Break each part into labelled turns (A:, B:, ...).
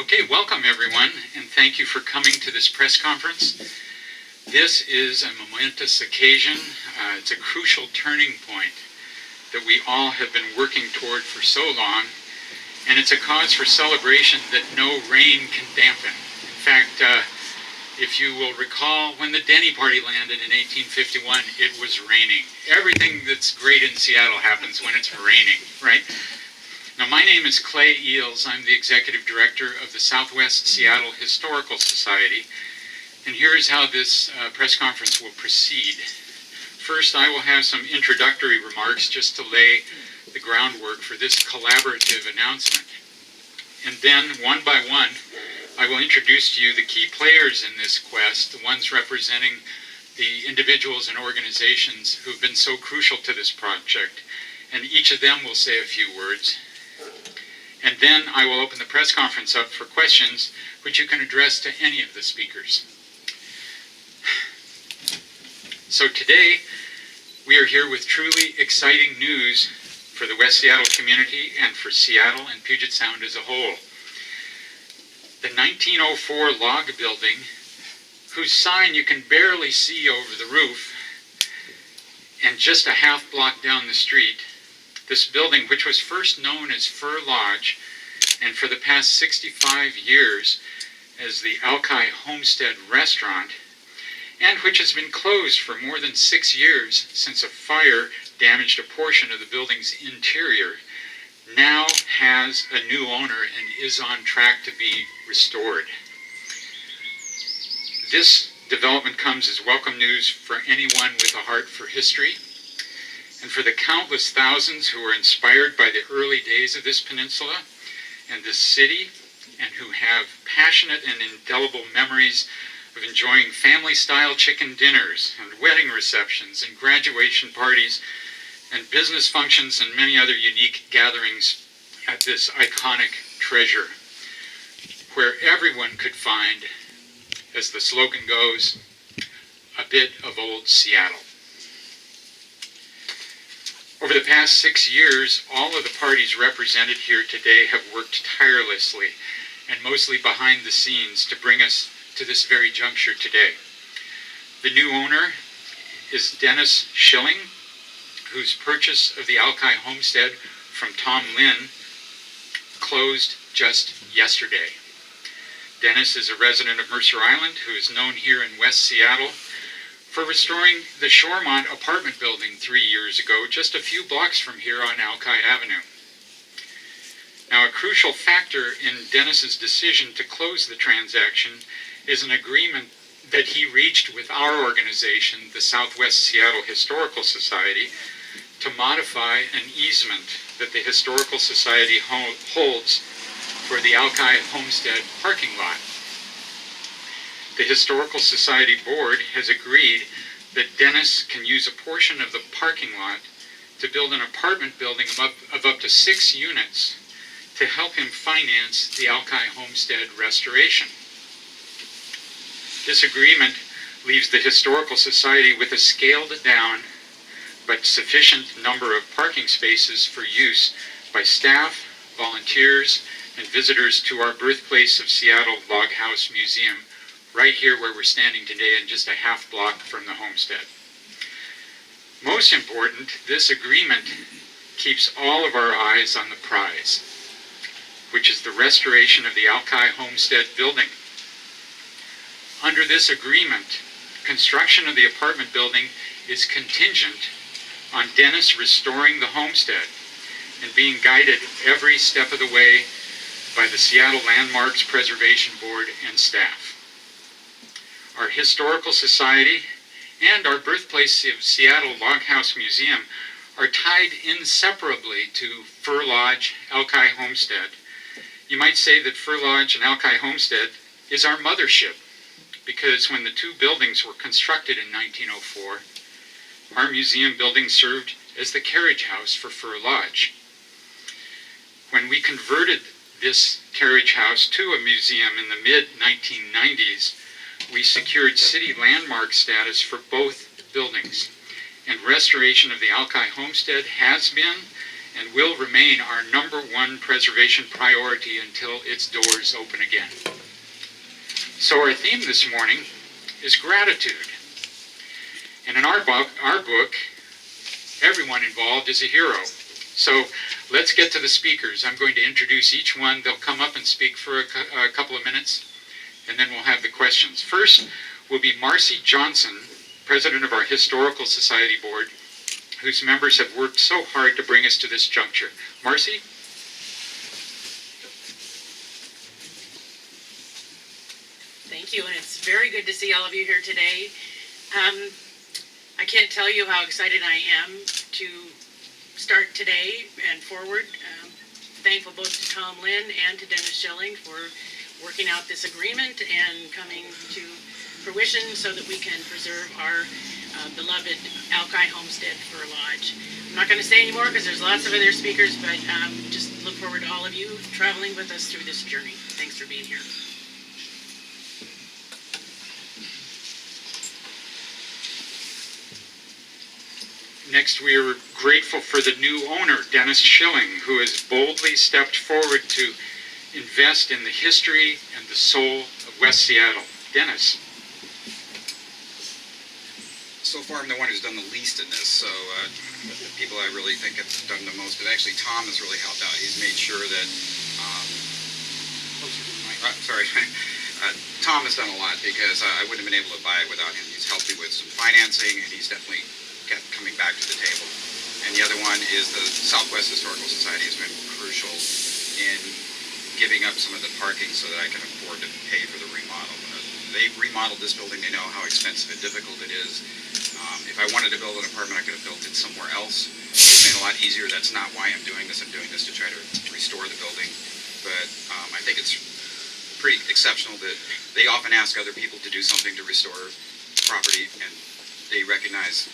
A: Okay, welcome everyone, and thank you for coming to this press conference. This is a momentous occasion. It's a crucial turning point that we all have been working toward for so long, and it's a cause for celebration that no rain can dampen. In fact, if you will recall, when the Denny Party landed in 1851, it was raining. Everything that's great in Seattle happens when it's raining, right? Now, my name is Clay Eals. I'm the Executive Director of the Southwest Seattle Historical Society, and here is how this press conference will proceed. First, I will have some introductory remarks just to lay the groundwork for this collaborative announcement. And then, one by one, I will introduce to you the key players in this quest, the ones representing the individuals and organizations who have been so crucial to this project, and each of them will say a few words. And then I will open the press conference up for questions which you can address to any of the speakers. So today, we are here with truly exciting news for the West Seattle community and for Seattle and Puget Sound as a whole. The 1904 log building, whose sign you can barely see over the roof, and just a half block down the street, this building, which was first known as Fir Lodge, and for the past 65 years as the Alki Homestead restaurant, and which has been closed for more than 6 years since a fire damaged a portion of the building's interior, now has a new owner and is on track to be restored. This development comes as welcome news for anyone with a heart for history, and for the countless thousands who are inspired by the early days of this peninsula and this city, and who have passionate and indelible memories of enjoying family-style chicken dinners and wedding receptions and graduation parties and business functions and many other unique gatherings at this iconic treasure, where everyone could find, as the slogan goes, a bit of old Seattle. Over the past 6 years, all of the parties represented here today have worked tirelessly and mostly behind the scenes to bring us to this very juncture today. The new owner is Dennis Schilling, whose purchase of the Alki Homestead from Tom Lynn closed just yesterday. Dennis is a resident of Mercer Island who is known here in West Seattle for restoring the Shoremont apartment building 3 years ago, just a few blocks from here on Alki Avenue. Now, a crucial factor in Dennis's decision to close the transaction is an agreement that he reached with our organization, the Southwest Seattle Historical Society, to modify an easement that the Historical Society holds for the Alki Homestead parking lot. The Historical Society Board has agreed that Dennis can use a portion of the parking lot to build an apartment building of up to 6 units to help him finance the Alki Homestead restoration. This agreement leaves the Historical Society with a scaled down but sufficient number of parking spaces for use by staff, volunteers, and visitors to our birthplace of Seattle Log House Museum, right here where we're standing today and just a half block from the homestead. Most important, this agreement keeps all of our eyes on the prize, which is the restoration of the Alki Homestead building. Under this agreement, construction of the apartment building is contingent on Dennis restoring the homestead and being guided every step of the way by the Seattle Landmarks Preservation Board and staff. Our Historical Society and our birthplace of Seattle Log House Museum are tied inseparably to Fir Lodge, Alki Homestead. You might say that Fir Lodge and Alki Homestead is our mothership, because when the two buildings were constructed in 1904, our museum building served as the carriage house for Fir Lodge. When we converted this carriage house to a museum in the mid-1990s, we secured city landmark status for both buildings, and restoration of the Alki Homestead has been and will remain our #1 preservation priority until its doors open again. So our theme this morning is gratitude. And in our book, everyone involved is a hero. So let's get to the speakers. I'm going to introduce each one. They'll come up and speak for a couple of minutes, and then we'll have the questions. First will be Marcy Johnson, president of our Historical Society Board, whose members have worked so hard to bring us to this juncture. Marcy?
B: Thank you, and it's very good to see all of you here today. I can't tell you how excited I am to start today and forward. Thankful both to Tom Lynn and to Dennis Schilling for working out this agreement and coming to fruition so that we can preserve our beloved Alki Homestead Fir Lodge. I'm not going to say any more because there's lots of other speakers, but just look forward to all of you traveling with us through this journey. Thanks for being here.
A: Next, we are grateful for the new owner, Dennis Schilling, who has boldly stepped forward to invest in the history and the soul of West Seattle. Dennis.
C: So far, I'm the one who's done the least in this, so the people I really think have done the most, but actually Tom has really helped out. He's made sure that, Tom has done a lot because I wouldn't have been able to buy it without him. He's helped me with some financing, and he's definitely kept coming back to the table. And the other one is the Southwest Historical Society has been crucial in giving up some of the parking so that I can afford to pay for the remodel. They remodeled this building. They know how expensive and difficult it is. If I wanted to build an apartment, I could have built it somewhere else. It's made it a lot easier. That's not why I'm doing this. I'm doing this to try to restore the building. But I think it's pretty exceptional that they often ask other people to do something to restore property, and they recognize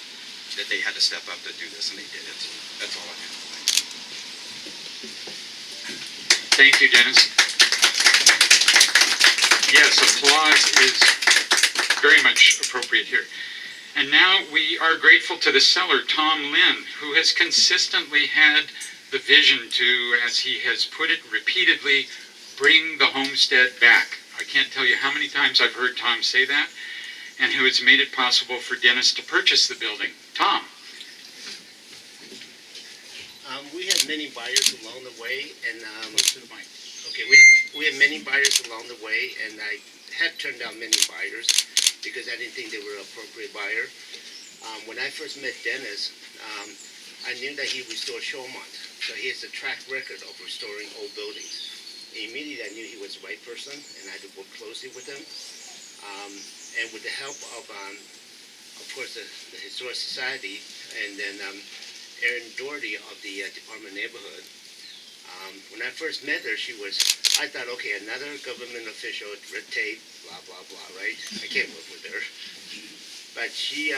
C: that they had to step up to do this, and they did it. That's all I have.
A: Thank you, Dennis. Yes, applause is very much appropriate here. And now we are grateful to the seller, Tom Lynn, who has consistently had the vision to, as he has put it repeatedly, bring the homestead back. I can't tell you how many times I've heard Tom say that, and who has made it possible for Dennis to purchase the building. Tom.
D: We had many buyers along the way, and we had many buyers along the way, and I had turned down many buyers because I didn't think they were an appropriate buyer. When I first met Dennis, I knew that he restored Showmont, so he has a track record of restoring old buildings. Immediately, I knew he was the right person, and I had to work closely with him. And with the help of course, the Historic Society, and then Erin Doherty of the Department of Neighborhood. When I first met her, I thought, okay, another government official, red tape, blah, blah, blah, right? I can't work with her. But she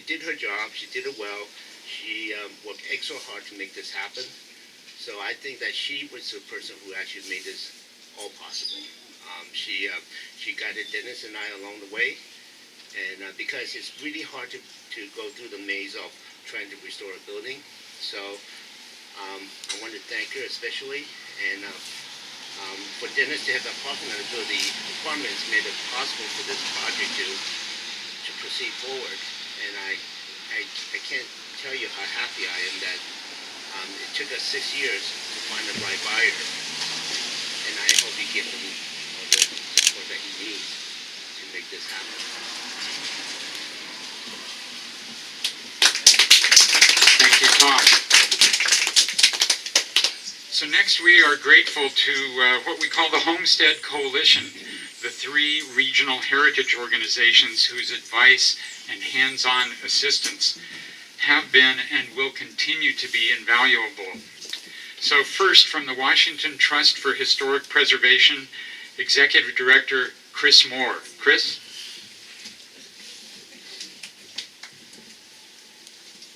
D: did her job, she did it well, she worked extra hard to make this happen. So I think that she was the person who actually made this all possible. She guided Dennis and I along the way, and because it's really hard to go through the maze of trying to restore a building. So I want to thank her especially, and for Dennis to have that parking ability, requirements made it possible for this project to proceed forward. And I can't tell you how happy I am that it took us 6 years to find the right buyer, and I hope you give him all the support that he needs to make this happen.
A: Thank you, Tom. So next we are grateful to what we call the Homestead Coalition, the 3 regional heritage organizations whose advice and hands-on assistance have been and will continue to be invaluable. So first, from the Washington Trust for Historic Preservation, Executive Director Chris Moore. Chris?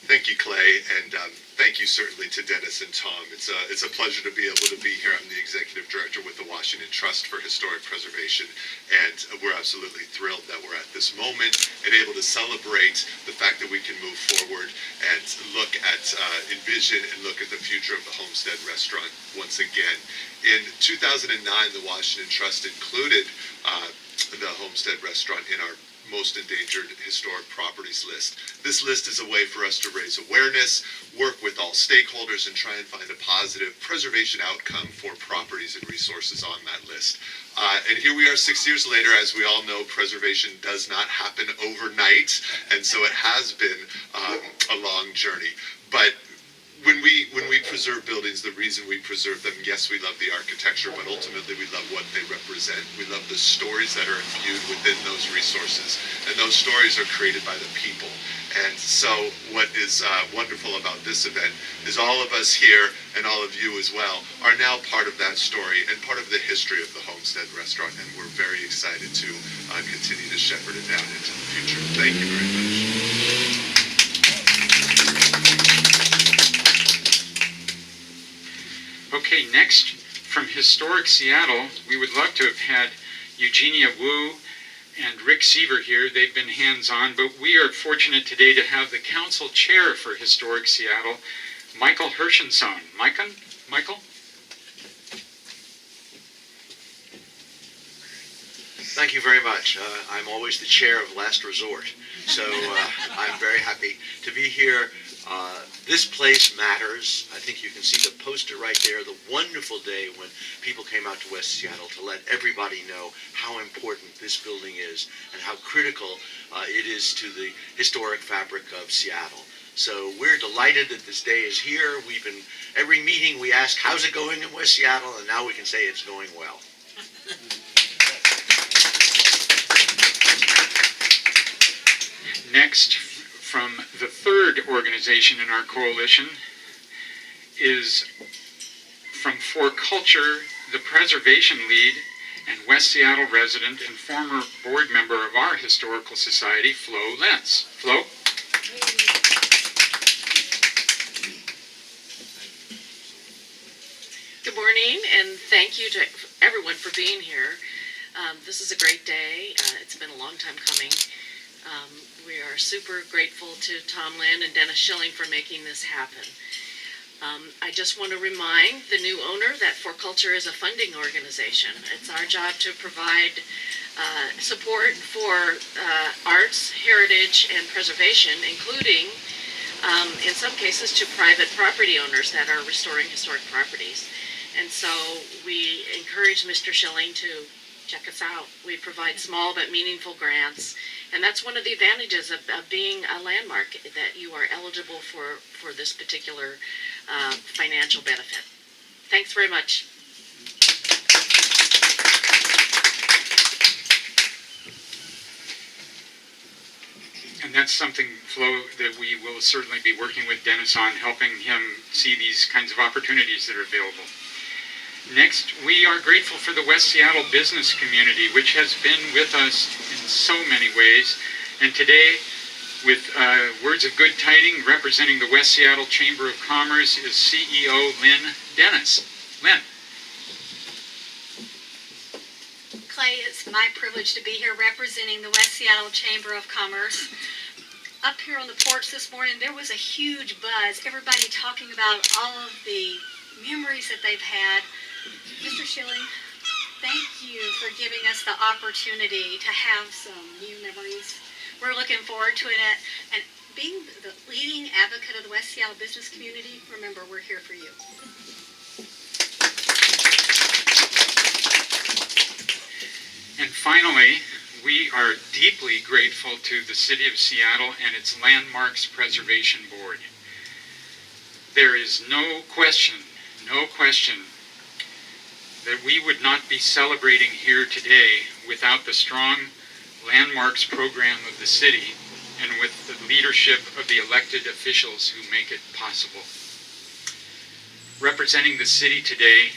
E: Thank you, Clay. Clay, and thank you certainly to Dennis and Tom. It's a pleasure to be able to be here. I'm the executive director with the Washington Trust for Historic Preservation, and we're absolutely thrilled that we're at this moment and able to celebrate the fact that we can move forward and look at, envision and look at the future of the Homestead Restaurant once again. In 2009, the Washington Trust included the Homestead Restaurant in our most endangered historic properties list. This list is a way for us to raise awareness, work with all stakeholders, and try and find a positive preservation outcome for properties and resources on that list. And here we are 6 years later. As we all know, preservation does not happen overnight, and so it has been a long journey. But when we preserve buildings, the reason we preserve them, yes, we love the architecture, but ultimately we love what they represent. We love the stories that are infused within those resources, and those stories are created by the people. And so what is wonderful about this event is all of us here, and all of you as well, are now part of that story and part of the history of the Homestead Restaurant, and we're very excited to continue to shepherd it down into the future. Thank you very much.
A: Okay, next from Historic Seattle, we would love to have had Eugenia Wu and Rick Seaver here. They've been hands-on, but we are fortunate today to have the council chair for Historic Seattle, Michael Herschenstown. Michael?
F: Thank you very much. I'm always the chair of last resort, so I'm very happy to be here. This place matters. I think you can see the poster right there, the wonderful day when people came out to West Seattle to let everybody know how important this building is and how critical it is to the historic fabric of Seattle. So we're delighted that this day is here. Every meeting we ask, how's it going in West Seattle? And now we can say it's going well.
A: Next, from the third organization in our coalition, is from For Culture, the preservation lead and West Seattle resident and former board member of our historical society, Flo Lentz. Flo?
B: Good morning, and thank you to everyone for being here. This is a great day. It's been a long time coming. We are super grateful to Tom Lynn and Dennis Schilling for making this happen. I just want to remind the new owner that For Culture is a funding organization. It's our job to provide support for arts, heritage, and preservation, including, in some cases, to private property owners that are restoring historic properties. And so we encourage Mr. Schilling to check us out. We provide small but meaningful grants. And that's one of the advantages of being a landmark, that you are eligible for this particular financial benefit. Thanks very much.
A: And that's something, Flo, that we will certainly be working with Dennis on, helping him see these kinds of opportunities that are available. Next, we are grateful for the West Seattle business community, which has been with us in so many ways. And today, with words of good tiding, representing the West Seattle Chamber of Commerce is CEO Lynn Dennis. Lynn.
G: Clay, it's my privilege to be here representing the West Seattle Chamber of Commerce. Up here on the porch this morning, there was a huge buzz, everybody talking about all of the memories that they've had. Mr. Schilling, thank you for giving us the opportunity to have some new memories. We're looking forward to it, and being the leading advocate of the West Seattle business community, remember, we're here for you.
A: And finally, we are deeply grateful to the City of Seattle and its Landmarks Preservation Board. There is no question that we would not be celebrating here today without the strong landmarks program of the city and with the leadership of the elected officials who make it possible. Representing the city today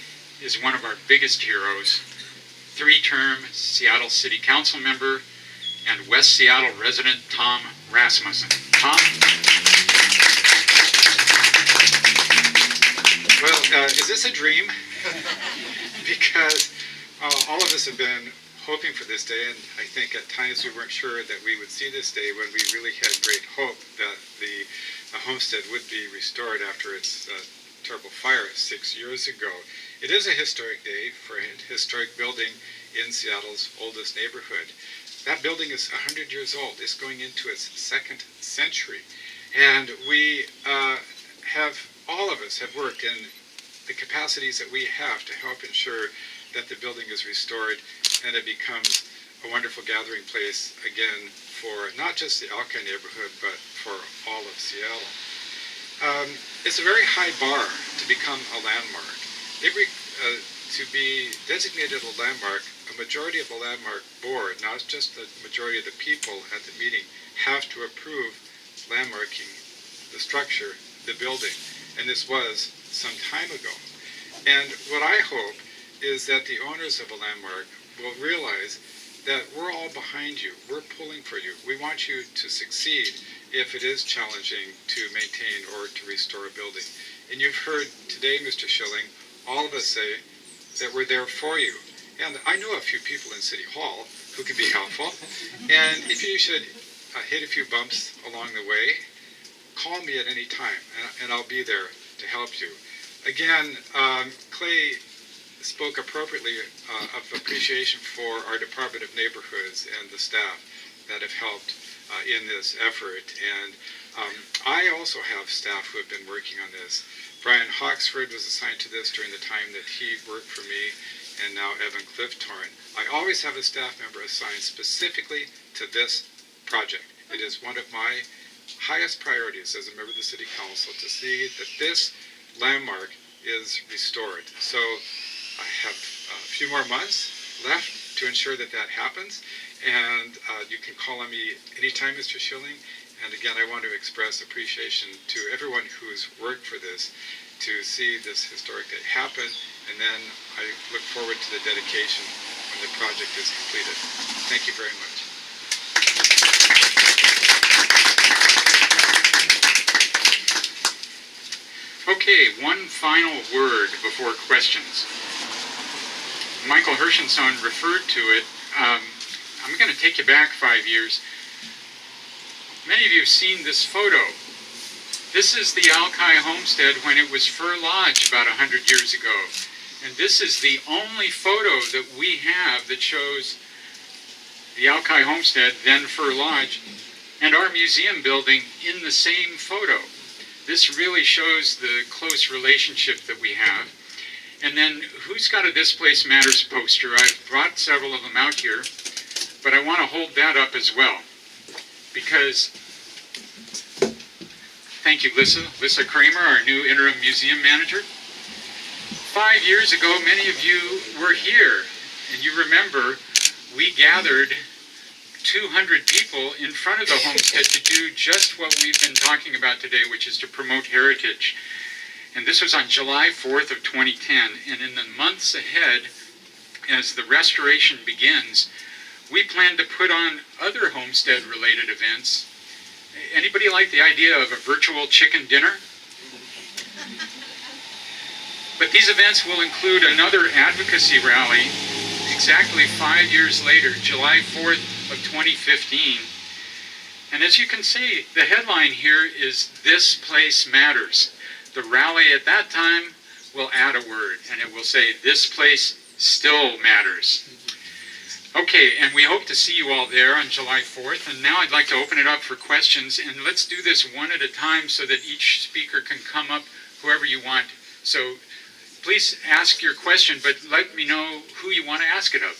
A: is one of our biggest heroes, three-term Seattle City Council member and West Seattle resident Tom Rasmussen. Tom? is this a dream? Because all of us have been hoping for this day, and I think at times we weren't sure that we would see this day when we really had great hope that the homestead would be restored after its terrible fire 6 years ago. It is a historic day for a historic building in Seattle's oldest neighborhood. That building is 100 years old. It's going into its second century. And we all of us have worked in the capacities that we have to help ensure that the building is restored and it becomes a wonderful gathering place again for not just the Alki neighborhood, but for all of Seattle. It's a very high bar to become a landmark. To be designated a landmark, a majority of the landmark board, not just the majority of the people at the meeting, have to approve landmarking the structure, the building, and this was some time ago. And what I hope is that the owners of a landmark will realize that we're all behind you. We're pulling for you. We want you to succeed if it is challenging to maintain or to restore a building. And you've heard today, Mr. Schilling, all of us say that we're there for you. And I know a few people in City Hall who can be helpful. And if you should hit a few bumps along the way, call me at any time, and I'll be there to help you. Again, Clay spoke appropriately of appreciation for our Department of Neighborhoods and the staff that have helped in this effort. And I also have staff who have been working on this. Brian Hawksford was assigned to this during the time that he worked for me, and now Evan Clifthorne. I always have a staff member assigned specifically to this project. It is one of my highest priorities as a member of the City Council to see that this landmark is restored. So I have a few more months left to ensure that that happens, and you can call on me anytime, Mr. Schilling. And again, I want to express appreciation to everyone who's worked for this to see this historic day happen, and then I look forward to the dedication when the project is completed. Thank you very much. Okay, one final word before questions. Michael Herschenstown referred to it. I'm going to take you back 5 years. Many of you have seen this photo. This is the Alki Homestead when it was Fir Lodge about 100 years ago. And this is the only photo that we have that shows the Alki Homestead, then Fir Lodge, and our museum building in the same photo. This really shows the close relationship that we have. And then, who's got a This Place Matters poster? I've brought several of them out here, but I want to hold that up as well. Because, thank you, Lissa Kramer, our new interim museum manager. 5 years ago, many of you were here, and you remember we gathered 200 people in front of the homestead to do just what we've been talking about today, which is to promote heritage. And this was on July 4th of 2010, and in the months ahead, as the restoration begins, we plan to put on other homestead-related events. Anybody like the idea of a virtual chicken dinner? But these events will include another advocacy rally exactly 5 years later, July 4th of 2015. And as you can see, the headline here is This Place Matters. The rally at that time will add a word, and it will say, This Place Still Matters. Okay, and we hope to see you all there on July 4th. And now I'd like to open it up for questions. And let's do this one at a time so that each speaker can come up, whoever you want. So please ask your question, but let me know who you want to ask it of.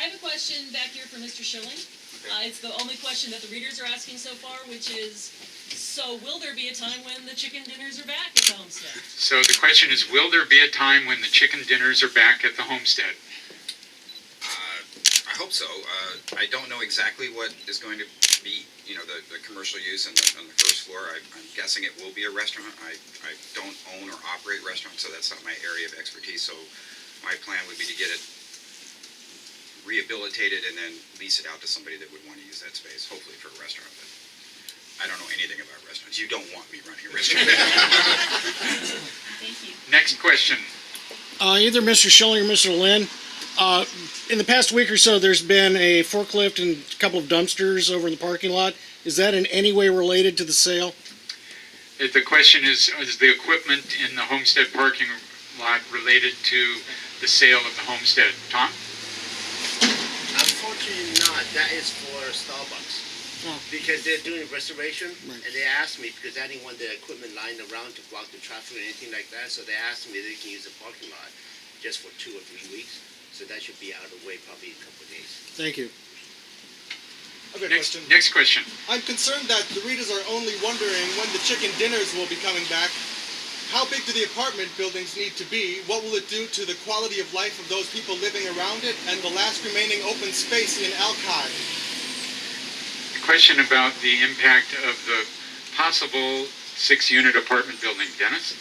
H: I have a question back here for Mr. Schilling. It's the only question that the readers are asking so far, which is, so will there be a time when the chicken dinners are back at the homestead?
A: So the question is, will there be a time when the chicken dinners are back at the homestead?
C: I hope so. I don't know exactly what is going to be, the commercial use on the first floor. I'm guessing it will be a restaurant. I don't own or operate restaurants, so that's not my area of expertise. So my plan would be to get it rehabilitated and then lease it out to somebody that would want to use that space, hopefully for a restaurant. I don't know anything about restaurants. You don't want me running a restaurant.
H: Thank you.
A: Next question.
I: Either Mr. Schilling or Mr. Lynn, in the past week or so, there's been a forklift and a couple of dumpsters over in the parking lot. Is that in any way related to the sale?
A: The question is the equipment in the Homestead parking lot related to the sale of the Homestead? Tom?
D: Unfortunately not. That is for Starbucks.
I: Oh.
D: Because they're doing restoration,
I: Right.
D: and they asked me, because I didn't want the equipment lying around to block the traffic or anything like that, so they asked me if they can use the parking lot just for 2 or 3 weeks. So that should be out of the way probably in a couple of days.
I: Thank you.
J: I have a question.
A: Next question.
J: I'm concerned that the readers are only wondering when the chicken dinners will be coming back. How big do the apartment buildings need to be? What will it do to the quality of life of those people living around it and the last remaining open space in Alki?
A: The question about the impact of the possible 6-unit apartment building. Dennis?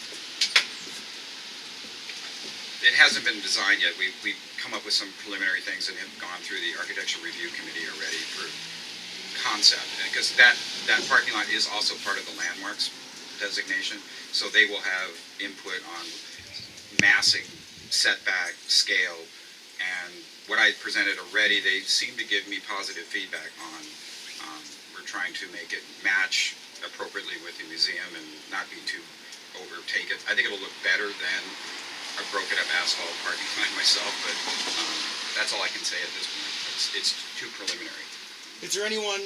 C: It hasn't been designed yet. We've come up with some preliminary things and have gone through the architectural review committee already for concept. Because that parking lot is also part of the landmarks designation. So they will have input on massing, setback, scale, and what I presented already, they seem to give me positive feedback on. We're trying to make it match appropriately with the museum and not be too overtaken. I think it'll look better than a broken up asphalt parking lot myself, but that's all I can say at this point. It's too preliminary.
J: Is there anyone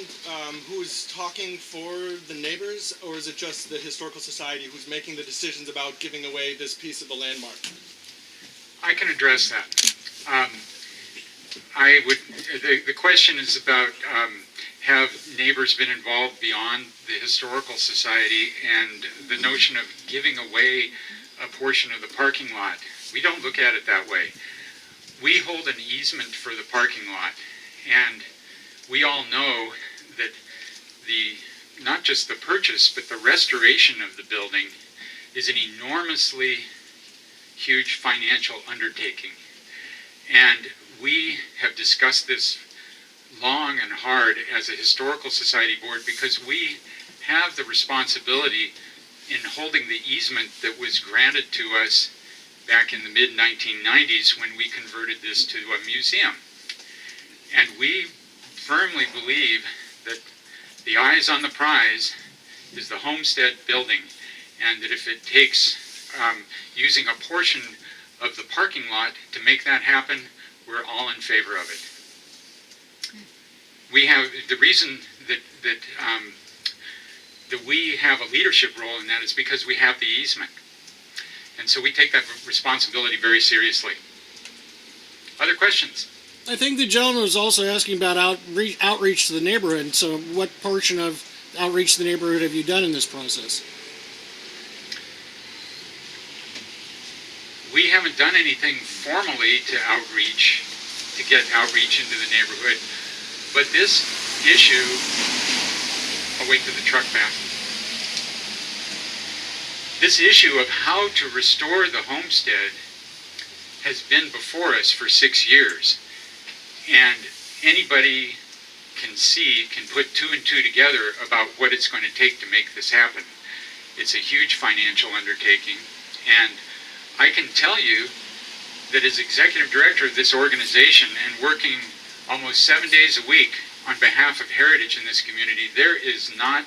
J: who's talking for the neighbors, or is it just the Historical Society who's making the decisions about giving away this piece of the landmark?
A: I can address that. The question is about have neighbors been involved beyond the Historical Society and the notion of giving away a portion of the parking lot. We don't look at it that way. We hold an easement for the parking lot, and we all know that not just the purchase, but the restoration of the building is an enormously huge financial undertaking. And we have discussed this long and hard as a Historical Society board because we have the responsibility in holding the easement that was granted to us back in the mid-1990s when we converted this to a museum. And we firmly believe that the eyes on the prize is the Homestead building, and that if it takes using a portion of the parking lot to make that happen, we're all in favor of it. We have the reason that we have a leadership role in that is because we have the easement, and so we take that responsibility very seriously. Other questions?
I: I think the gentleman was also asking about outreach to the neighborhood. So what portion of outreach to the neighborhood have you done in this process?
A: We haven't done anything formally to get outreach into the neighborhood, but this issue, I'll wait till the truck passes. This issue of how to restore the homestead has been before us for 6 years. And anybody can put 2 and 2 together about what it's going to take to make this happen. It's a huge financial undertaking, and I can tell you that as executive director of this organization and working almost 7 days a week on behalf of heritage in this community, there is not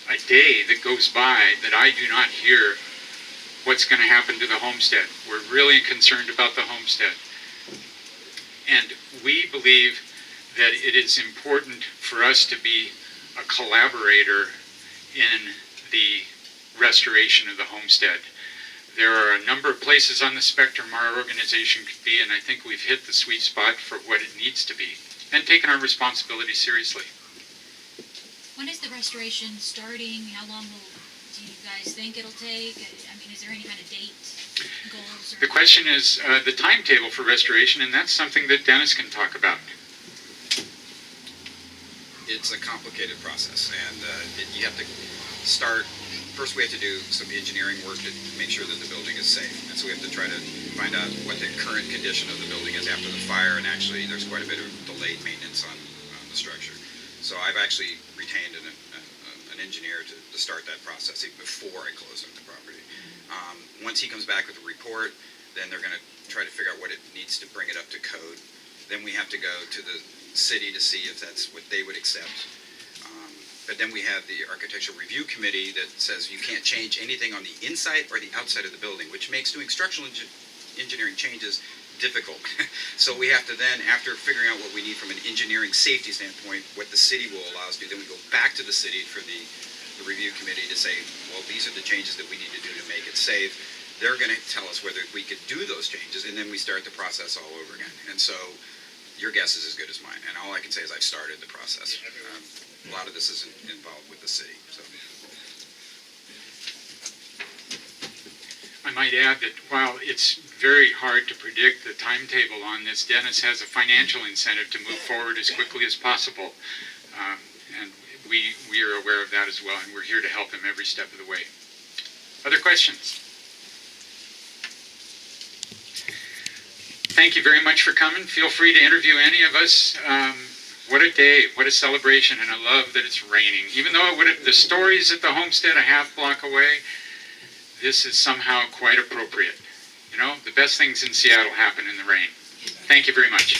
A: a day that goes by that I do not hear what's going to happen to the homestead. We're really concerned about the homestead. And we believe that it is important for us to be a collaborator in the restoration of the homestead. There are a number of places on the spectrum our organization could be, and I think we've hit the sweet spot for what it needs to be, and taken our responsibility seriously.
K: When is the restoration starting? How long do you guys think it'll take? I mean, is there any kind of date, goals?
A: The question is the timetable for restoration, and that's something that Dennis can talk about.
C: It's a complicated process, and you have to start. First, we have to do some engineering work to make sure that the building is safe, and so we have to try to find out what the current condition of the building is after the fire, and actually there's quite a bit of delayed maintenance on the structure. So I've actually retained an engineer to start that process even before I close on the property. Once he comes back with a report, then they're going to try to figure out what it needs to bring it up to code. Then we have to go to the city to see if that's what they would accept. But then we have the architectural review committee that says you can't change anything on the inside or the outside of the building, which makes doing structural engineering changes difficult. So we have to then, after figuring out what we need from an engineering safety standpoint, what the city will allow us to do, then we go back to the city for the review committee to say, well, these are the changes that we need to do to make it safe. They're going to tell us whether we could do those changes, and then we start the process all over again. And so your guess is as good as mine, and all I can say is I've started the process. A lot of this is involved with the city. So.
A: I might add that while it's very hard to predict the timetable on this, Dennis has a financial incentive to move forward as quickly as possible. And we are aware of that as well, and we're here to help him every step of the way. Other questions? Thank you very much for coming. Feel free to interview any of us. What a day, what a celebration, and I love that it's raining. Even though the stories at the homestead a half block away, this is somehow quite appropriate. You know, the best things in Seattle happen in the rain. Thank you very much.